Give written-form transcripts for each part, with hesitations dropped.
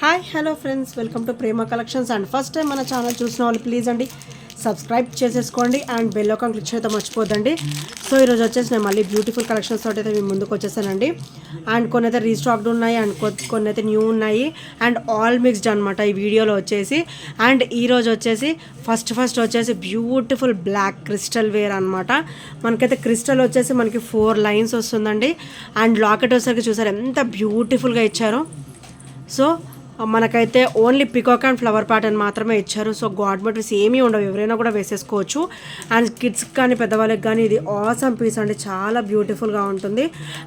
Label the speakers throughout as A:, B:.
A: Hi hello friends, welcome to Prema collections. And first time మన channel చూసిన వాళ్ళు please అండి సబ్స్క్రైబ్ చేసేసుకోండి అండ్ బెల్ ఐకాన్ క్లిక్ చేయడం మర్చిపోద్దండి. సో ఈరోజు వచ్చేసి నేను మళ్ళీ బ్యూటిఫుల్ కలెక్షన్స్ తోటి అయితే మీ ముందుకు వచ్చేసానండి. అండ్ కొన్ని అయితే రీస్టాక్డ్ ఉన్నాయి అండ్ కొన్ని అయితే న్యూ ఉన్నాయి అండ్ ఆల్ మిక్స్డ్ అనమాట ఈ వీడియోలో వచ్చేసి. అండ్ ఈరోజు వచ్చేసి ఫస్ట్ వచ్చేసి బ్యూటిఫుల్ బ్లాక్ క్రిస్టల్ వేర్ అనమాట. మనకైతే క్రిస్టల్ వచ్చేసి మనకి 4 లైన్స్ వస్తుందండి. అండ్ లాకెట్ వచ్చేసరికి చూసారు ఎంత బ్యూటిఫుల్గా ఇచ్చారో. సో మనకైతే only peacock and flower pattern మాత్రమే ఇచ్చారు. సో గాడ్ మెటీరియల్స్ ఏమీ ఉండవు, ఎవరైనా కూడా వేసేసుకోవచ్చు. అండ్ కిడ్స్కి కానీ పెద్దవాళ్ళకి కానీ ఇది ఆసమ్ పీస్ అండి, చాలా బ్యూటిఫుల్గా ఉంటుంది.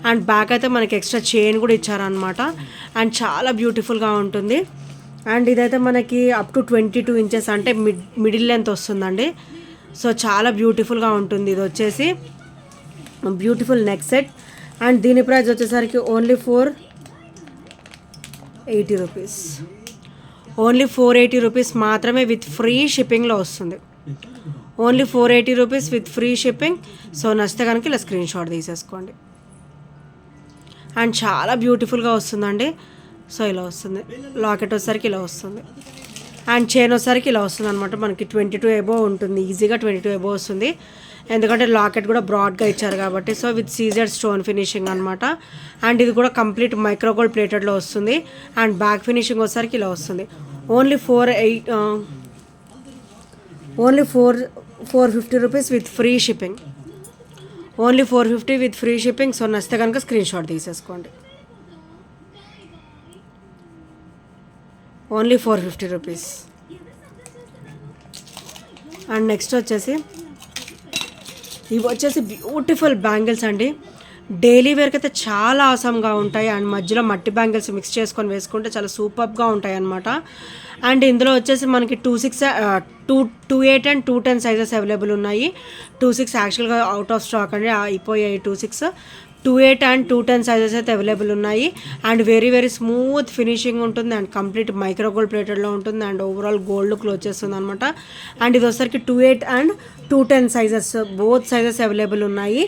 A: అండ్ బ్యాక్ అయితే మనకి ఎక్స్ట్రా చైన్ కూడా ఇచ్చారనమాట అండ్ చాలా బ్యూటిఫుల్గా ఉంటుంది. అండ్ ఇదైతే మనకి అప్ టు 22 ఇంచెస్ అంటే మిడిల్ లెంత్ వస్తుందండి. సో చాలా బ్యూటిఫుల్గా ఉంటుంది. ఇది వచ్చేసి బ్యూటిఫుల్ నెక్ సెట్ అండ్ దీని ప్రైస్ వచ్చేసరికి ఓన్లీ 480 రూపీస్. ఓన్లీ 480 రూపీస్ మాత్రమే విత్ ఫ్రీ షిప్పింగ్లో వస్తుంది. Only 480 rupees with free shipping. So నచ్చితే కనుక ఇలా స్క్రీన్ షాట్ తీసేసుకోండి. అండ్ చాలా బ్యూటిఫుల్గా వస్తుందండి. సో ఇలా వస్తుంది. లాకెట్ వచ్చేసరికి ఇలా వస్తుంది అండ్ చైన్ వచ్చేసరికి ఇలా వస్తుంది అనమాట. మనకి 22 అబోవ్ ఉంటుంది, ఈజీగా 22 అబోవ్ వస్తుంది. ఎందుకంటే లాకెట్ కూడా బ్రాడ్గా ఇచ్చారు కాబట్టి. So with CZ stone finishing అనమాట. అండ్ ఇది కూడా కంప్లీట్ మైక్రోగోల్డ్ ప్లేటెడ్లో వస్తుంది. అండ్ బ్యాక్ ఫినిషింగ్ వచ్చేసరికి ఇలా వస్తుంది. Only 450 rupees with free shipping. Only 450 with free shipping. So నచ్చితే కనుక స్క్రీన్ షాట్ తీసేసుకోండి. Only 450 rupees. అండ్ నెక్స్ట్ వచ్చేసి ఇవి వచ్చేసి బ్యూటిఫుల్ బ్యాంగిల్స్ అండి. డైలీ వేర్కి అయితే చాలా ఆసమ్గా ఉంటాయి. అండ్ మధ్యలో మట్టి బ్యాంగిల్స్ మిక్స్ చేసుకొని వేసుకుంటే చాలా సూపర్గా ఉంటాయి అన్నమాట. అండ్ ఇందులో వచ్చేసి మనకి 2.8 అండ్ 2.10 సైజెస్ అవైలబుల్ ఉన్నాయి. 2.6 యాక్చువల్గా అవుట్ ఆఫ్ స్టాక్ అండి, అయిపోయాయి 2.6. 2.8 అండ్ 2.10 సైజెస్ అయితే అవైలబుల్ ఉన్నాయి. అండ్ వెరీ స్మూత్ ఫినిషింగ్ ఉంటుంది అండ్ కంప్లీట్ మైక్రోగోల్డ్ ప్లేటెడ్లో ఉంటుంది అండ్ ఓవరాల్ గోల్డ్ లుక్లో వచ్చేస్తుంది అనమాట. అండ్ ఇది వచ్చేసరికి 2.8 and 2.10 sizes both sizes available ఉన్నాయి.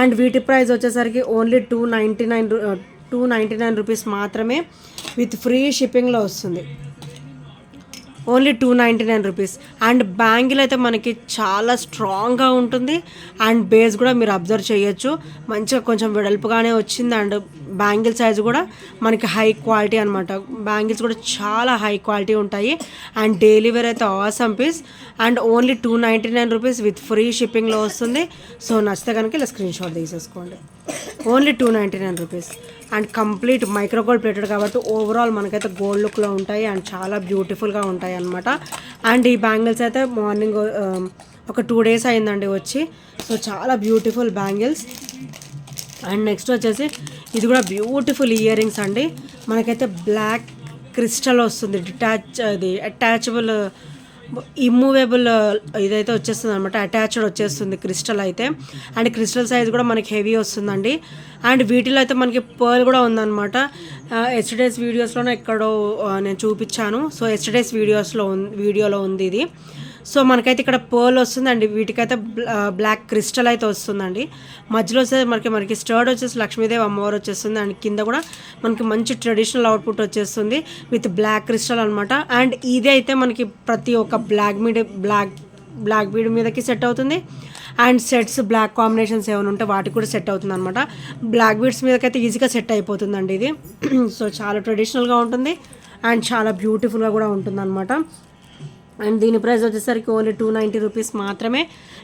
A: అండ్ వీటి ప్రైస్ వచ్చేసరికి ఓన్లీ 299 రూపీస్ మాత్రమే విత్ ఫ్రీ షిప్పింగ్లో వస్తుంది. Only 299 rupees. అండ్ బ్యాంగిల్ అయితే మనకి చాలా స్ట్రాంగ్గా ఉంటుంది అండ్ బేస్ కూడా మీరు అబ్జర్వ్ చేయొచ్చు, మంచిగా కొంచెం వెడల్పుగానే వచ్చింది. అండ్ బ్యాంగిల్ సైజ్ కూడా మనకి హై క్వాలిటీ అనమాట. బ్యాంగిల్స్ కూడా చాలా హై క్వాలిటీ ఉంటాయి. అండ్ డైలీ వేర్ అయితే awesome piece. And only 299 rupees with free షిప్పింగ్లో వస్తుంది. సో నచ్చితే కనుక ఇలా స్క్రీన్ షాట్ తీసేసుకోండి. Only 299 rupees. And complete micro gold plated కాబట్టి ఓవరాల్ మనకైతే గోల్డ్ లుక్లో ఉంటాయి అండ్ చాలా బ్యూటిఫుల్గా ఉంటాయి అన్నమాట. అండ్ ఈ బ్యాంగిల్స్ అయితే మార్నింగ్ ఒక 2 డేస్ అయిందండి వచ్చి. సో చాలా బ్యూటిఫుల్ బ్యాంగిల్స్. అండ్ నెక్స్ట్ వచ్చేసి ఇది కూడా బ్యూటిఫుల్ ఇయర్ రింగ్స్ అండి. మనకైతే బ్లాక్ క్రిస్టల్ వస్తుంది, అటాచబుల్ ఇమ్మూవేబుల్ ఇదైతే వచ్చేస్తుంది అనమాట. అటాచ్డ్ వచ్చేస్తుంది క్రిస్టల్ అయితే. అండ్ క్రిస్టల్ సైజ్ కూడా మనకి హెవీ వస్తుందండి. అండ్ వీటిలో అయితే మనకి పర్ల్ కూడా ఉందన్నమాట. ఎస్టర్డేస్ వీడియోస్లోనే ఎక్కడో నేను చూపించాను. సో ఎస్టర్డేస్ వీడియోలో ఉంది ఇది. సో మనకైతే ఇక్కడ పర్ల్ వస్తుంది అండి. వీటికైతే బ్లాక్ క్రిస్టల్ అయితే వస్తుందండి. మధ్యలో వచ్చేసి మనకి స్టర్డ్ వచ్చేసి లక్ష్మీదేవి అమ్మవారు వచ్చేస్తుంది. అండ్ కింద కూడా మనకి మంచి ట్రెడిషనల్ అవుట్పుట్ వచ్చేస్తుంది విత్ బ్లాక్ క్రిస్టల్ అనమాట. అండ్ ఇది అయితే మనకి ప్రతి ఒక్క బ్లాక్ బీడ్ మీదకి సెట్ అవుతుంది. అండ్ సెట్స్ బ్లాక్ కాంబినేషన్స్ ఏమైనా ఉంటే వాటికి కూడా సెట్ అవుతుంది అనమాట. బ్లాక్ బీడ్స్ మీదకైతే ఈజీగా సెట్ అయిపోతుందండి ఇది. సో చాలా ట్రెడిషనల్గా ఉంటుంది అండ్ చాలా బ్యూటిఫుల్గా కూడా ఉంటుంది అనమాట. అండ్ దీని ప్రైస్ వచ్చేసరికి ఓన్లీ 290 రూపీస్ మాత్రమే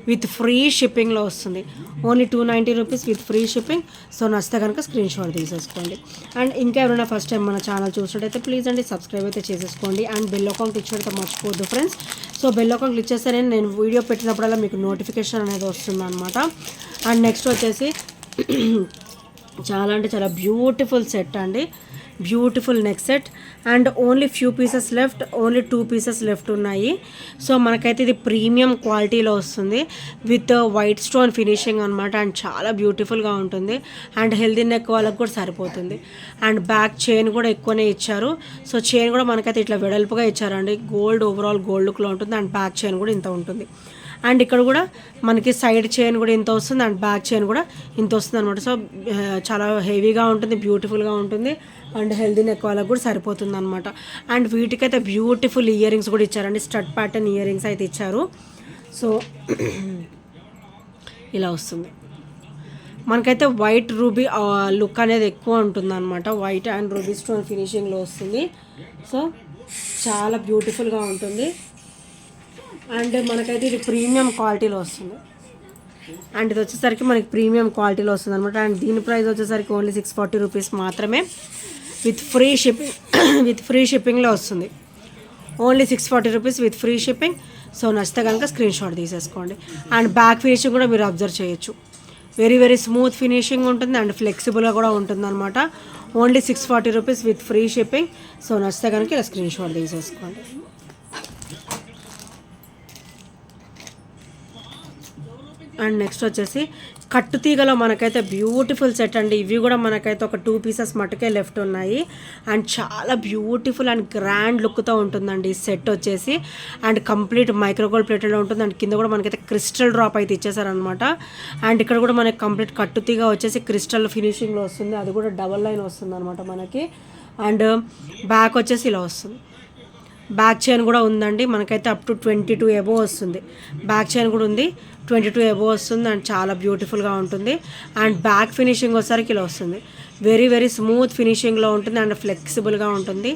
A: విత్ ఫ్రీ షిప్పింగ్లో వస్తుంది. Only 290 rupees with free shipping. So నచ్చితే కనుక స్క్రీన్ షాట్ తీసేసుకోండి. అండ్ ఇంకా ఎవరైనా ఫస్ట్ టైం మన ఛానల్ చూసినట్టయితే ప్లీజ్ అండి సబ్స్క్రైబ్ అయితే చేసేసుకోండి. అండ్ బెల్ ఐకాన్ క్లిక్ చేయడం మర్చిపోద్దు friends. So bell icon click చేస్తేనే నేను వీడియో పెట్టినప్పుడల్లా మీకు నోటిఫికేషన్ అనేది వస్తుంది అనమాట. అండ్ నెక్స్ట్ వచ్చేసి చాలా అంటే చాలా బ్యూటిఫుల్ సెట్ అండి, beautiful neck set. And only few pieces left, only 2 pieces left ఉన్నాయి. సో మనకైతే ఇది ప్రీమియం క్వాలిటీలో వస్తుంది విత్ వైట్ స్టోన్ ఫినిషింగ్ అనమాట. అండ్ చాలా బ్యూటిఫుల్గా ఉంటుంది అండ్ హెల్దీ నెక్ వాళ్ళకి కూడా సరిపోతుంది. అండ్ బ్యాక్ చైన్ కూడా ఎక్కువనే ఇచ్చారు. సో చైన్ కూడా మనకైతే ఇట్లా వెడల్పుగా ఇచ్చారండి. ఓవరాల్ గోల్డ్ లుక్లో ఉంటుంది అండ్ బ్యాక్ చైన్ కూడా ఇంత ఉంటుంది. అండ్ ఇక్కడ కూడా మనకి సైడ్ చైన్ కూడా ఇంత వస్తుంది అండ్ బ్యాక్ చైన్ కూడా ఇంత వస్తుంది అనమాట. సో చాలా హెవీగా ఉంటుంది, బ్యూటిఫుల్గా ఉంటుంది అండ్ హెల్దీ నెక్ వాళ్ళకి కూడా సరిపోతుంది అనమాట. అండ్ వీటికైతే బ్యూటిఫుల్ ఇయర్ రింగ్స్ కూడా ఇచ్చారండి, స్టడ్ ప్యాటర్న్ ఇయర్ రింగ్స్ అయితే ఇచ్చారు. సో ఇలా వస్తుంది మనకైతే. వైట్ రూబీ లుక్ అనేది ఎక్కువ ఉంటుంది అనమాట, వైట్ అండ్ రూబీ స్టోన్ ఫినిషింగ్లో వస్తుంది. సో చాలా బ్యూటిఫుల్గా ఉంటుంది అండ్ మనకైతే ఇది ప్రీమియం క్వాలిటీలో వస్తుంది. అండ్ ఇది వచ్చేసరికి మనకి ప్రీమియం క్వాలిటీలో వస్తుంది అనమాట. అండ్ దీని ప్రైస్ వచ్చేసరికి ఓన్లీ 640 రూపీస్ మాత్రమే with free shipping. With free షిప్పింగ్లో వస్తుంది, only 640 rupees with free shipping. So నచ్చితే కనుక స్క్రీన్ షాట్ తీసేసుకోండి. అండ్ బ్యాక్ ఫినిషింగ్ కూడా మీరు అబ్జర్వ్ చేయొచ్చు, వెరీ వెరీ స్మూత్ ఫినిషింగ్ ఉంటుంది అండ్ ఫ్లెక్సిబుల్గా కూడా ఉంటుంది అనమాట. Only 640 rupees with free shipping. So నచ్చితే కనుక ఇలా స్క్రీన్ షాట్ తీసేసుకోండి. అండ్ నెక్స్ట్ వచ్చేసి కట్టు తీగలో మనకైతే బ్యూటిఫుల్ సెట్ అండి. ఇవి కూడా మనకైతే ఒక 2 పీసెస్ మటుకే లెఫ్ట్ ఉన్నాయి అండ్ చాలా బ్యూటిఫుల్ అండ్ గ్రాండ్ లుక్తో ఉంటుందండి ఈ సెట్ వచ్చేసి. అండ్ కంప్లీట్ మైక్రోగోల్డ్ ప్లేటెడ్లో ఉంటుంది అండ్ కింద కూడా మనకైతే క్రిస్టల్ డ్రాప్ అయితే ఇచ్చేసారనమాట. అండ్ ఇక్కడ కూడా మనకి కంప్లీట్ కట్టు తీగ వచ్చేసి క్రిస్టల్ ఫినిషింగ్లో వస్తుంది, అది కూడా డబల్ లైన్ వస్తుంది అనమాట మనకి. అండ్ బ్యాక్ వచ్చేసి ఇలా వస్తుంది, బ్యాక్ చైన్ కూడా ఉందండి మనకైతే అప్ టు 22 అబోవ్ వస్తుంది. బ్యాక్ చైన్ కూడా ఉంది, 22 అబోవ్ వస్తుంది అండ్ చాలా బ్యూటిఫుల్గా ఉంటుంది. అండ్ బ్యాక్ ఫినిషింగ్ వచ్చేసరికి ఇలా వస్తుంది, వెరీ వెరీ స్మూత్ ఫినిషింగ్లో ఉంటుంది అండ్ ఫ్లెక్సిబుల్గా ఉంటుంది.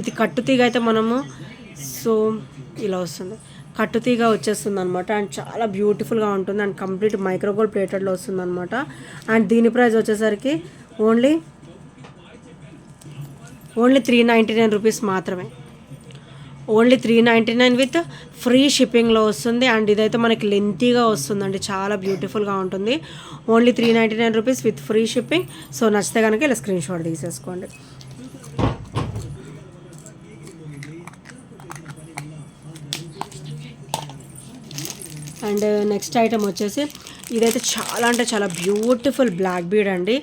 A: ఇది కట్టుతీగ అయితే మనము సో ఇలా వస్తుంది, కట్టుతీగ వచ్చేస్తుంది అనమాట. అండ్ చాలా బ్యూటిఫుల్గా ఉంటుంది అండ్ కంప్లీట్ మైక్రోగోల్డ్ ప్లేటెడ్లో వస్తుంది అనమాట. అండ్ దీని ప్రైస్ వచ్చేసరికి ఓన్లీ 399 రూపీస్ మాత్రమే, ఓన్లీ 399 విత్ ఫ్రీ షిప్పింగ్లో వస్తుంది. అండ్ ఇదైతే మనకి లెంతీగా వస్తుందండి, చాలా బ్యూటిఫుల్గా ఉంటుంది. Only 399 rupees with free shipping. So నచ్చితే కనుక ఇలా స్క్రీన్ షాట్ తీసేసుకోండి. అండ్ నెక్స్ట్ ఐటమ్ వచ్చేసి ఇదైతే చాలా అంటే చాలా బ్యూటిఫుల్ బ్లాక్ బీడ్ అండి.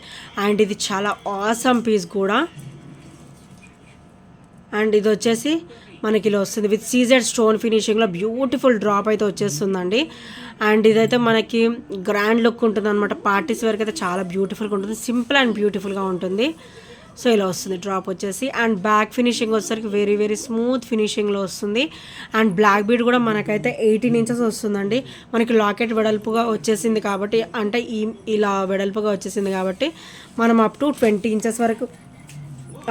A: అండ్ ఇది చాలా ఆసమ్ పీస్ కూడా. అండ్ ఇది వచ్చేసి మనకి ఇలా వస్తుంది విత్ సీజెడ్ స్టోన్ ఫినిషింగ్లో బ్యూటిఫుల్ డ్రాప్ అయితే వచ్చేస్తుందండి. అండ్ ఇదైతే మనకి గ్రాండ్ లుక్ ఉంటుంది అనమాట, పార్టీస్ వరకు అయితే చాలా బ్యూటిఫుల్గా ఉంటుంది, సింపుల్ అండ్ బ్యూటిఫుల్గా ఉంటుంది. సో ఇలా వస్తుంది డ్రాప్ వచ్చేసి. అండ్ బ్యాక్ ఫినిషింగ్ వచ్చేసరికి వెరీ వెరీ స్మూత్ ఫినిషింగ్లో వస్తుంది. అండ్ బ్లాక్ బీడ్ కూడా మనకైతే 18 ఇంచెస్ వస్తుందండి. మనకి లాకెట్ వెడల్పుగా వచ్చేసింది కాబట్టి, అంటే ఇలా వెడల్పుగా వచ్చేసింది కాబట్టి మనం అప్ టు 20 ఇంచెస్ వరకు,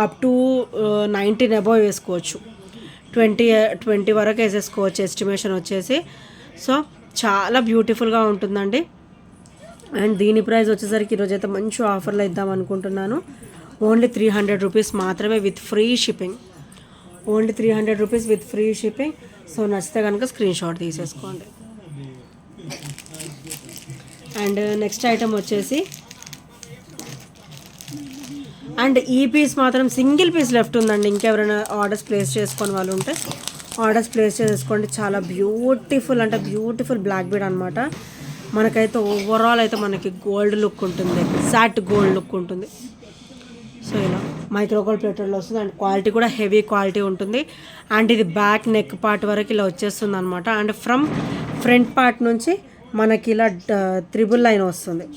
A: అప్ టు 19 అబోవ్ వేసుకోవచ్చు, 20 వరకు వేసేసుకోవచ్చు ఎస్టిమేషన్ వచ్చేసి. సో చాలా బ్యూటిఫుల్గా ఉంటుందండి. అండ్ దీని ప్రైస్ వచ్చేసరికి ఈరోజు అయితే మంచి ఆఫర్లో ఇద్దాం అనుకుంటున్నాను, ఓన్లీ 300 రూపీస్ మాత్రమే with free shipping, only 300 rupees with free shipping. So నచ్చితే కనుక స్క్రీన్ షాట్ తీసేసుకోండి. అండ్ నెక్స్ట్ ఐటమ్ వచ్చేసి, అండ్ ఈ పీస్ మాత్రం సింగిల్ పీస్ లెఫ్ట్ ఉందండి, ఇంకెవరైనా ఆర్డర్స్ ప్లేస్ చేసుకొని వాళ్ళు ఉంటే ఆర్డర్స్ ప్లేస్ చేసుకోండి. చాలా బ్యూటిఫుల్ అంటే బ్యూటిఫుల్ బ్లాక్ బీడ్ అనమాట. మనకైతే ఓవరాల్ అయితే మనకి గోల్డ్ లుక్ ఉంటుంది, ఎగ్జాక్ట్ గోల్డ్ లుక్ ఉంటుంది. సో ఇలా మైక్రోగోల్డ్ ప్లేటెడ్లో వస్తుంది అండ్ క్వాలిటీ కూడా హెవీ క్వాలిటీ ఉంటుంది. అండ్ ఇది బ్యాక్ నెక్ పార్ట్ వరకు ఇలా వచ్చేస్తుంది అనమాట. అండ్ ఫ్రమ్ ఫ్రంట్ పార్ట్ నుంచి మనకి ఇలా త్రిబుల్ లైన్ వస్తుంది.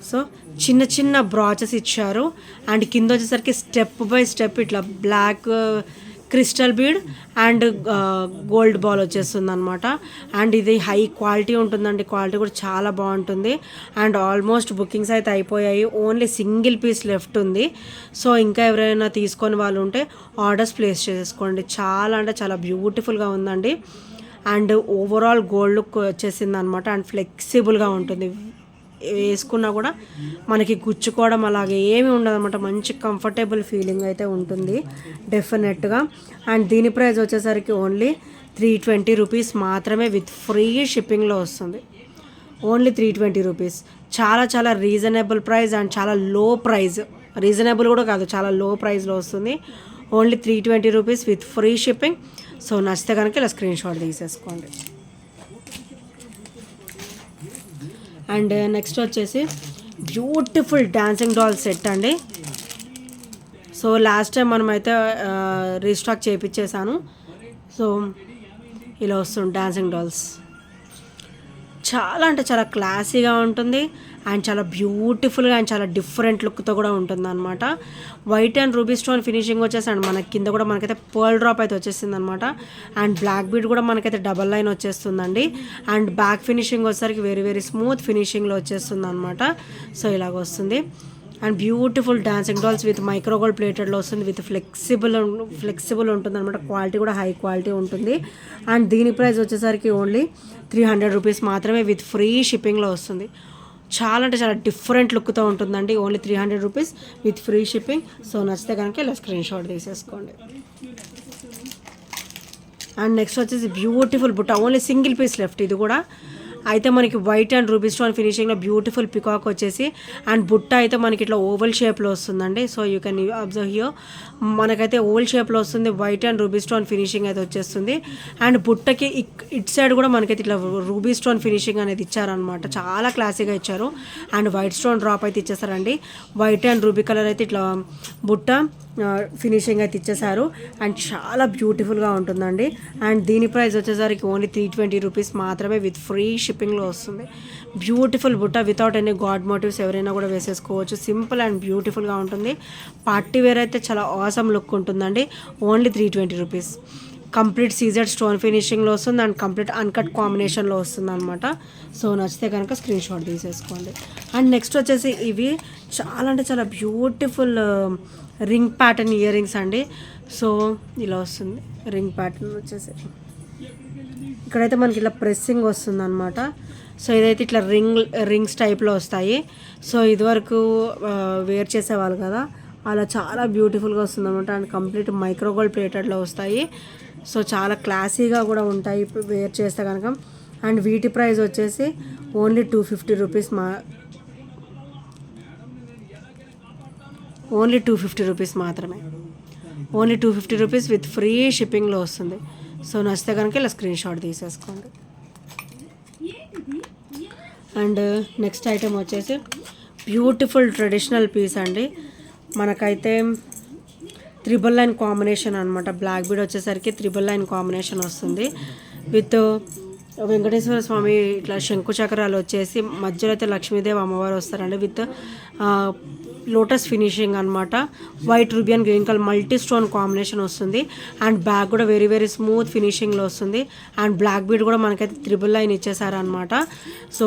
A: సో చిన్న చిన్న బ్రాచెస్ ఇచ్చారు అండ్ కింద వచ్చేసరికి స్టెప్ బై స్టెప్ ఇట్లా black crystal bead and gold ball వచ్చేస్తుంది అనమాట. అండ్ ఇది హై క్వాలిటీ ఉంటుందండి, క్వాలిటీ కూడా చాలా బాగుంటుంది. అండ్ ఆల్మోస్ట్ బుకింగ్స్ అయితే అయిపోయాయి, ఓన్లీ సింగిల్ పీస్ లెఫ్ట్ ఉంది. సో ఇంకా ఎవరైనా తీసుకొని వాళ్ళు ఉంటే ఆర్డర్స్ ప్లేస్ చేసుకోండి. చాలా అంటే చాలా బ్యూటిఫుల్గా ఉందండి. అండ్ ఓవరాల్ గోల్డ్ లుక్ వచ్చేసింది అనమాట. అండ్ ఫ్లెక్సిబుల్గా ఉంటుంది, వేసుకున్నా కూడా మనకి గుచ్చుకోవడం అలాగే ఏమీ ఉండదు అనమాట, మంచి కంఫర్టబుల్ ఫీలింగ్ అయితే ఉంటుంది డెఫినెట్గా. అండ్ దీని ప్రైస్ వచ్చేసరికి ఓన్లీ 320 రూపీస్ మాత్రమే విత్ ఫ్రీ షిప్పింగ్లో వస్తుంది, ఓన్లీ 320 రూపీస్. చాలా చాలా రీజనబుల్ ప్రైస్ అండ్ చాలా లో ప్రైస్, రీజనబుల్ కూడా కాదు, చాలా లో ప్రైస్లో వస్తుంది, only 320 rupees with free shipping. So నచ్చితే కనుక ఇలా స్క్రీన్ షాట్ తీసేసుకోండి. అండ్ నెక్స్ట్ వచ్చేసి బ్యూటిఫుల్ డాన్సింగ్ డాల్ సెట్ అండి. సో లాస్ట్ టైం మనమైతే రీస్టాక్ చేయించేసాను. సో ఇలా వస్తుంది డాన్సింగ్ డాల్స్. చాలా అంటే చాలా క్లాసీగా ఉంటుంది అండ్ చాలా బ్యూటిఫుల్గా అండ్ చాలా డిఫరెంట్ లుక్తో కూడా ఉంటుంది అనమాట. White and ruby stone finishing వచ్చేసి అండ్ మన కింద కూడా మనకైతే పర్ల్ డ్రాప్ అయితే వచ్చేసింది అనమాట. అండ్ బ్లాక్ బీడ్ కూడా మనకైతే డబల్ లైన్ వచ్చేస్తుందండి. అండ్ బ్యాక్ ఫినిషింగ్ వచ్చేసరికి వెరీ వెరీ స్మూత్ ఫినిషింగ్లో వచ్చేస్తుంది అనమాట. సో ఇలాగ వస్తుంది. And beautiful dancing dolls with micro gold ప్లేటెడ్లో వస్తుంది. విత్ ఫ్లెక్సిబుల్ ఉంటుంది అనమాట. క్వాలిటీ కూడా హై క్వాలిటీ ఉంటుంది. అండ్ దీని ప్రైస్ వచ్చేసరికి ఓన్లీ 300 రూపీస్ మాత్రమే విత్ ఫ్రీ షిప్పింగ్లో వస్తుంది. చాలా అంటే చాలా డిఫరెంట్ లుక్తో ఉంటుందండి. Only 300 rupees with free shipping. So నచ్చితే కనుక ఇలా స్క్రీన్ షాట్ తీసేసుకోండి. అండ్ నెక్స్ట్ వచ్చేసి బ్యూటిఫుల్ బుట్ట, ఓన్లీ సింగిల్ పీస్ లెఫ్ట్. ఇది కూడా అయితే మనకి వైట్ అండ్ రూబీ స్టోన్ ఫినిషింగ్లో బ్యూటిఫుల్ పికాక్ వచ్చేసి అండ్ బుట్ట అయితే మనకి ఇట్లా ఓవల్ షేప్లో వస్తుందండి. So you can observe here, మనకైతే ఓవల్ షేప్లో వస్తుంది. White and ruby stone finishing అయితే వచ్చేస్తుంది. అండ్ బుట్టకి ఇట్ సైడ్ కూడా మనకైతే ఇట్లా రూబీ స్టోన్ ఫినిషింగ్ అనేది ఇచ్చారనమాట. చాలా క్లాసీగా ఇచ్చారు. అండ్ వైట్ స్టోన్ డ్రాప్ అయితే ఇచ్చేసారండి. వైట్ అండ్ రూబీ కలర్ అయితే ఇట్లా బుట్ట ఫినిషింగ్ అయితే ఇచ్చేసారు. అండ్ చాలా బ్యూటిఫుల్గా ఉంటుందండి. అండ్ దీని ప్రైస్ వచ్చేసరికి ఓన్లీ 320 రూపీస్ మాత్రమే విత్ ఫ్రీ షిప్పింగ్లో వస్తుంది. బ్యూటిఫుల్ బుట్ట వితౌట్ ఎనీ గాడ్ మోటివ్స్ ఎవరైనా కూడా వేసేసుకోవచ్చు. సింపుల్ అండ్ బ్యూటిఫుల్గా ఉంటుంది. పార్టీ వేర్ అయితే చాలా ఆసమ్ లుక్ ఉంటుందండి. Only 320 rupees. Complete CZ stone ఫినిషింగ్లో వస్తుంది అండ్ కంప్లీట్ అన్కట్ కాంబినేషన్లో వస్తుంది అనమాట. సో నచ్చితే కనుక స్క్రీన్ షాట్ తీసేసుకోండి. అండ్ నెక్స్ట్ వచ్చేసి ఇవి చాలా అంటే చాలా beautiful ring pattern ear rings అండి. సో ఇలా వస్తుంది రింగ్ ప్యాటర్న్ వచ్చేసి. ఇక్కడైతే మనకి ఇట్లా ప్రెస్సింగ్ వస్తుంది అనమాట. సో ఇదైతే ఇట్లా రింగ్స్ టైప్లో వస్తాయి. సో ఇదివరకు వేర్ చేసేవాళ్ళు కదా, అలా చాలా బ్యూటిఫుల్గా వస్తుంది అనమాట. అండ్ కంప్లీట్ మైక్రోగోల్డ్ ప్లేటెడ్లో వస్తాయి. సో చాలా క్లాసీగా కూడా ఉంటాయి వేర్ చేస్తే కనుక. అండ్ వీటి ప్రైస్ వచ్చేసి ఓన్లీ 250 రూపీస్ ఓన్లీ 250 రూపీస్ మాత్రమే. ఓన్లీ 250 రూపీస్ విత్ ఫ్రీ షిప్పింగ్లో వస్తుంది. సో నచ్చితే కనుక ఇలా స్క్రీన్ షాట్ తీసేసుకోండి. అండ్ నెక్స్ట్ ఐటెం వచ్చేసి బ్యూటిఫుల్ ట్రెడిషనల్ పీస్ అండి. మనకైతే 3 లైన్ కాంబినేషన్ అనమాట. బ్లాక్ బీడ్ వచ్చేసరికి 3 లైన్ కాంబినేషన్ వస్తుంది. విత్ వెంకటేశ్వర స్వామి ఇట్లా శంకు చక్రాలు వచ్చేసి మధ్యలో అయితే లక్ష్మీదేవి అమ్మవారు వస్తారండి. విత్ లోటస్ ఫినిషింగ్ అనమాట. White ruby and green colour multi stone combination వస్తుంది. అండ్ బ్యాక్ కూడా వెరీ వెరీ స్మూత్ ఫినిషింగ్లో వస్తుంది. అండ్ బ్లాక్ బీడ్ కూడా మనకైతే 3 లైన్ ఇచ్చేసారనమాట. సో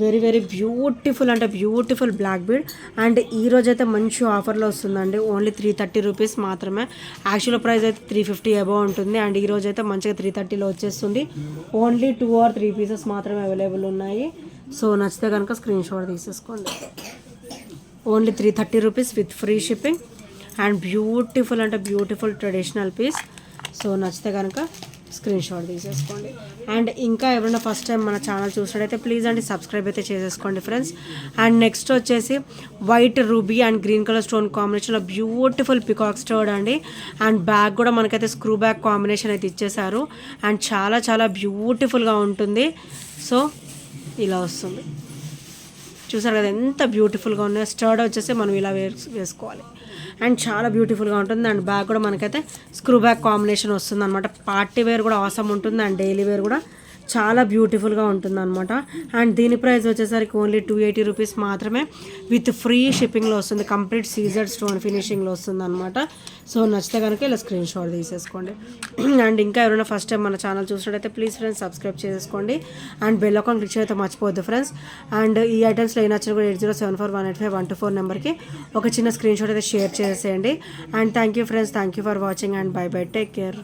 A: వెరీ వెరీ బ్యూటిఫుల్ అంటే బ్యూటిఫుల్ బ్లాక్ బీడ్. అండ్ ఈరోజు అయితే మంచి ఆఫర్లో వస్తుందండి. ఓన్లీ 330 రూపీస్ మాత్రమే. యాక్చువల్ ప్రైస్ అయితే 350 అబౌవ్ ఉంటుంది. అండ్ ఈరోజు అయితే మంచిగా 330లో వచ్చేస్తుంది. ఓన్లీ 2 or 3 పీసెస్ మాత్రమే అవైలబుల్ ఉన్నాయి. సో నచ్చితే కనుక స్క్రీన్ షాట్ తీసేసుకోండి. Only 330 rupees with free shipping. And beautiful అంటే బ్యూటిఫుల్ ట్రెడిషనల్ పీస్. సో నచ్చితే కనుక స్క్రీన్ షాట్ తీసేసుకోండి. అండ్ ఇంకా ఎవరైనా ఫస్ట్ టైం మన ఛానల్ చూసినట్టయితే ప్లీజ్ అండి సబ్స్క్రైబ్ అయితే చేసేసుకోండి ఫ్రెండ్స్. అండ్ నెక్స్ట్ వచ్చేసి white ruby and green colour stone కాంబినేషన్లో బ్యూటిఫుల్ పికాక్ స్టోర్డ్ అండి. అండ్ బ్యాగ్ కూడా మనకైతే స్క్రూ బ్యాగ్ కాంబినేషన్ అయితే ఇచ్చేసారు. అండ్ చాలా చాలా బ్యూటిఫుల్గా ఉంటుంది. సో ఇలా వస్తుంది. చూసారు కదా ఎంత బ్యూటిఫుల్గా ఉన్నాయో. స్టర్డ్ వచ్చేసి మనం ఇలా వేసుకోవాలి. అండ్ చాలా బ్యూటిఫుల్గా ఉంటుంది. అండ్ బ్యాగ్ కూడా మనకైతే స్క్రూ బ్యాగ్ కాంబినేషన్ వస్తుంది అనమాట. పార్టీ వేర్ కూడా ఆసమ్ ఉంటుంది. అండ్ డైలీ వేర్ కూడా చాలా బ్యూటిఫుల్గా ఉంటుంది అనమాట. అండ్ దీని ప్రైస్ వచ్చేసరికి ఓన్లీ 280 రూపీస్ మాత్రమే విత్ ఫ్రీ షిప్పింగ్లో వస్తుంది. కంప్లీట్ సీజెడ్ స్టోన్ ఫినిషింగ్లో వస్తుంది అనమాట. సో నచ్చితే కనుక ఇలా స్క్రీన్ షాట్ తీసేసుకోండి. అండ్ ఇంకా ఎవరైనా ఫస్ట్ టైం మన ఛానల్ చూసినట్టయితే ప్లీజ్ ఫ్రెండ్స్ సబ్స్క్రైబ్ చేసుకోండి. అండ్ బెల్ ఐకాన్ క్లిక్ చేయడం మర్చిపోవద్దు ఫ్రెండ్స్. అండ్ ఈ ఐటమ్స్లో ఏ నచ్చిన కూడా 8074185124 నెంబర్కి ఒక చిన్న స్క్రీన్ షాట్ అయితే షేర్ చేసేయండి. And thank you friends, thank you for watching and by by, take care.